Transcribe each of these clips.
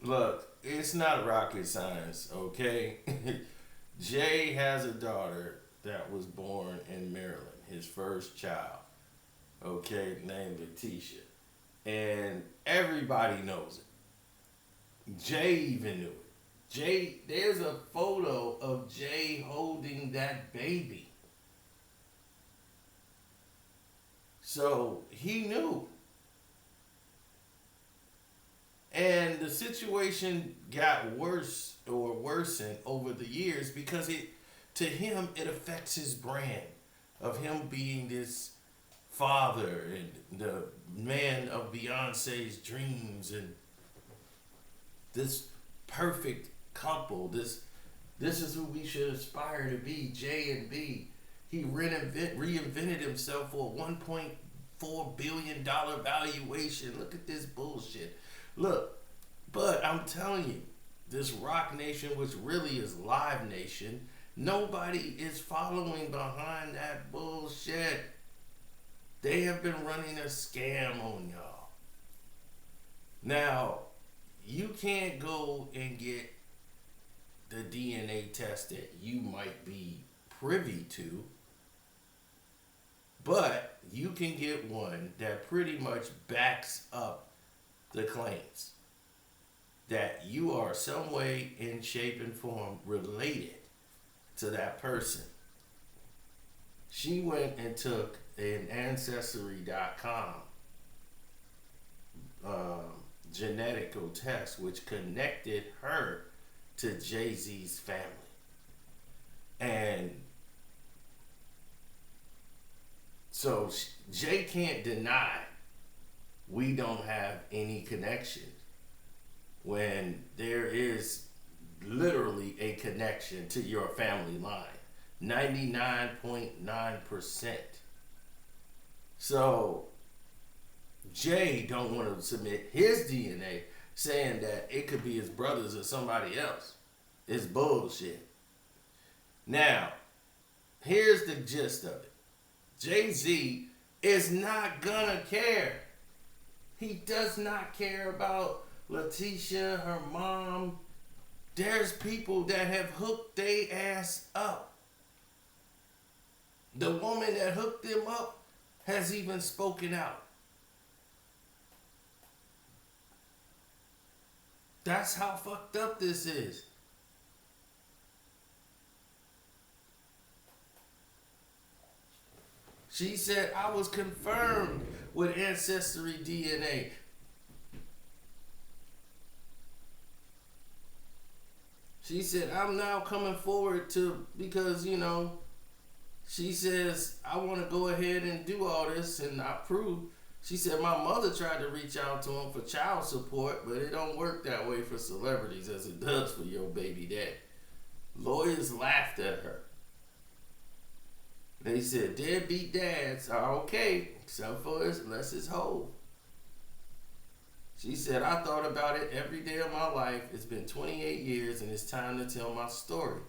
Look, it's not rocket science, okay? Jay has a daughter that was born in Maryland, his first child, okay, named Letitia. And everybody knows it. Jay even knew it. Jay, there's a photo of Jay holding that baby. So he knew. And the situation got worse or worsened over the years because to him it affects his brand of him being this father and the man of Beyonce's dreams and this perfect couple. This is who we should aspire to be, J and B. He reinvented himself for a $1.4 billion valuation. Look at this bullshit. Look, but I'm telling you, this Rock Nation, which really is Live Nation, nobody is following behind that bullshit. They have been running a scam on y'all. Now, you can't go and get the DNA test that you might be privy to, but you can get one that pretty much backs up the claims that you are some way in shape and form related to that person. She went and took an ancestry.com genetical test which connected her to Jay-Z's family. And so Jay can't deny we don't have any connection when there is literally a connection to your family line. 99.9%. So Jay don't want to submit his DNA saying that it could be his brothers or somebody else. It's bullshit. Now, here's the gist of it. Jay-Z is not gonna care. He does not care about Letitia, her mom. There's people that have hooked their ass up. The woman that hooked them up has even spoken out. That's how fucked up this is. She said, I was confirmed with Ancestry DNA. She said, I'm now coming forward because, she says, I want to go ahead and do all this and I prove. She said, my mother tried to reach out to him for child support, but it don't work that way for celebrities as it does for your baby daddy. Lawyers laughed at her. They said, deadbeat dads are okay, except for unless it's whole. She said, I thought about it every day of my life. It's been 28 years and it's time to tell my story.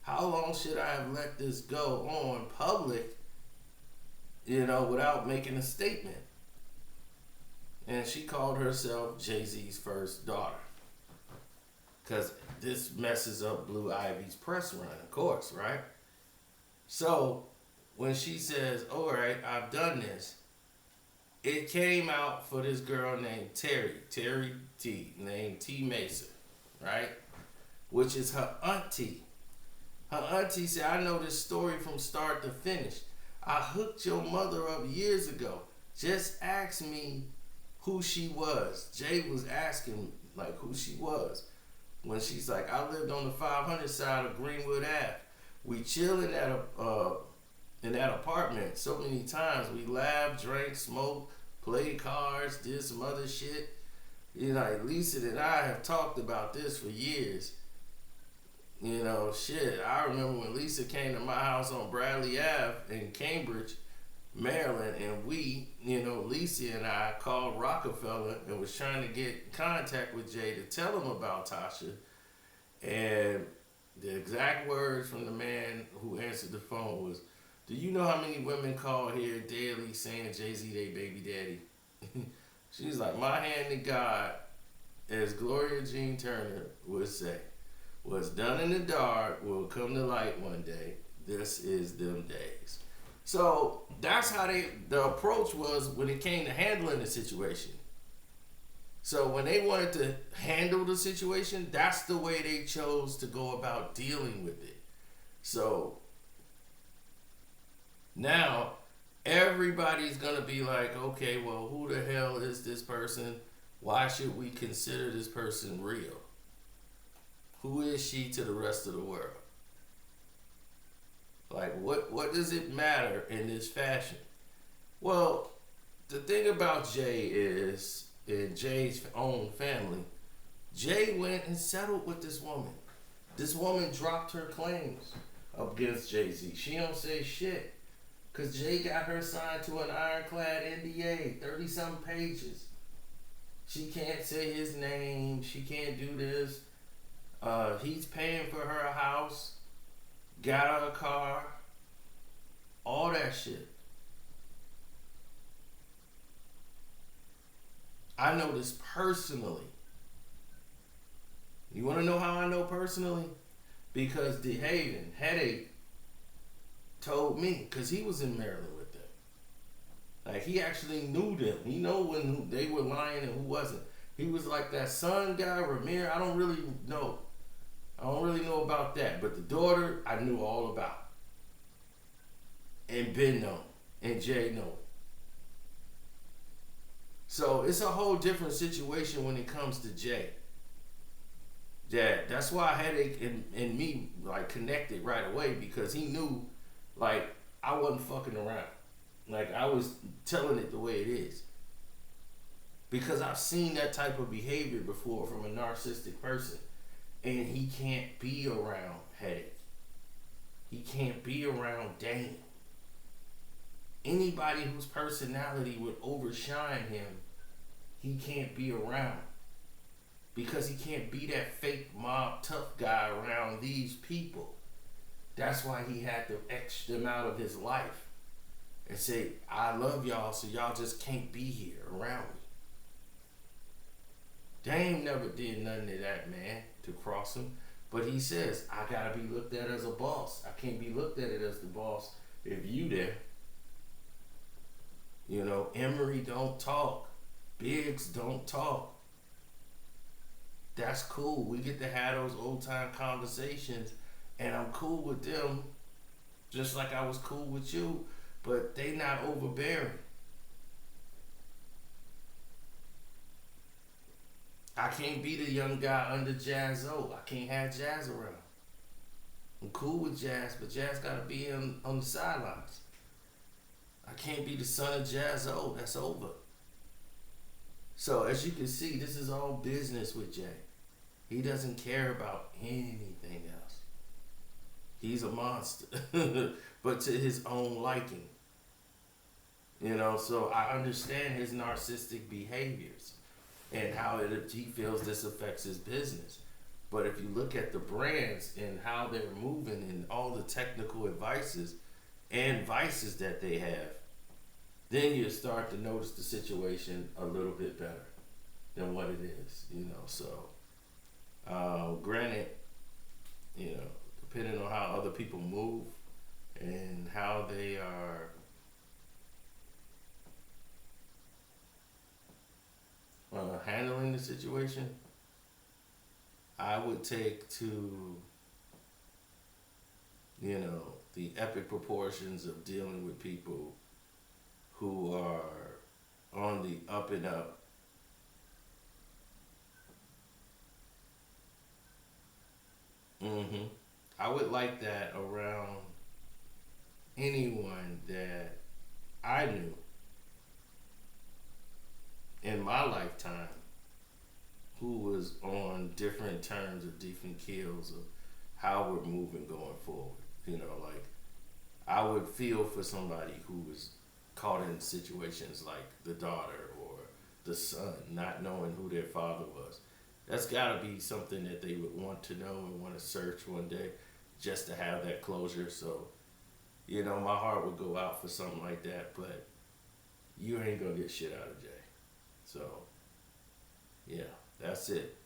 How long should I have let this go on public, without making a statement? And she called herself Jay-Z's first daughter. Because this messes up Blue Ivy's press run, of course, right? So, when she says, all right, I've done this, it came out for this girl named Terry T, named T Mason, right? Which is her auntie. Her auntie said, I know this story from start to finish. I hooked your mother up years ago. Just ask me who she was. Jay was asking, who she was. When she's like, I lived on the 500 side of Greenwood Ave. We chilling in that apartment so many times. We laughed, drank, smoked, played cards, did some other shit. Lisa and I have talked about this for years. I remember when Lisa came to my house on Bradley Ave in Cambridge, Maryland, and Lisa and I called Rockefeller and was trying to get in contact with Jay to tell him about Tasha. And the exact words from the man who answered the phone was, do you know how many women call here daily saying Jay-Z they baby daddy? She's like, my hand to God as Gloria Jean Turner would say, what's done in the dark will come to light one day. This is them days. So that's how the approach was when it came to handling the situation. So when they wanted to handle the situation, that's the way they chose to go about dealing with it. So now everybody's gonna be like, okay, well, who the hell is this person? Why should we consider this person real? Who is she to the rest of the world? Like, what does it matter in this fashion? Well, the thing about Jay is, in Jay's own family, Jay went and settled with this woman. This woman dropped her claims against Jay-Z. She don't say shit. Because Jay got her signed to an ironclad NDA, 30-something pages. She can't say his name. She can't do this. He's paying for her a house, got her a car, all that shit. I know this personally. You want to know how I know personally? Because DeHaven, Headache, told me, because he was in Maryland with them. Like, he actually knew them. He know when they were lying and who wasn't. He was like that son guy, Ramir. I don't really know. I don't really know about that. But the daughter, I knew all about. And Ben know. And Jay know. So it's a whole different situation when it comes to Jay. Yeah, that's why Headache and me like connected right away, because he knew like I wasn't fucking around. Like, I was telling it the way it is. Because I've seen that type of behavior before from a narcissistic person. And he can't be around Headache. He can't be around Dane. Anybody whose personality would overshine him, he can't be around. Because he can't be that fake mob tough guy around these people. That's why he had to X them out of his life. And say, I love y'all, so y'all just can't be here around me. Dame never did nothing to that man to cross him. But he says, I gotta be looked at as a boss. I can't be looked at it as the boss if you there. You know, Emery don't talk. Biggs don't talk. That's cool. We get to have those old time conversations, and I'm cool with them just like I was cool with you, but they not overbearing. I can't be the young guy under Jazz-O. I can't have Jazz around. I'm cool with Jazz, but Jazz gotta be on the sidelines. I can't be the son of Jazz-O. That's over. So as you can see, this is all business with Jay. He doesn't care about anything else. He's a monster, but to his own liking. You know, so I understand his narcissistic behaviors and how he feels this affects his business. But if you look at the brands and how they're moving and all the technical advices and vices that they have, then you start to notice the situation a little bit better than what it is, you know. So, granted, you know, depending on how other people move and how they are handling the situation, I would take to, you know, the epic proportions of dealing with people who are on the up and up. I would like that around anyone that I knew in my lifetime who was on different terms of different keels of how we're moving going forward. You know, like, I would feel for somebody who was caught in situations like the daughter or the son, not knowing who their father was. That's got to be something that they would want to know and want to search one day just to have that closure. So, you know, my heart would go out for something like that, but you ain't going to get shit out of Jay. So, yeah, That's it.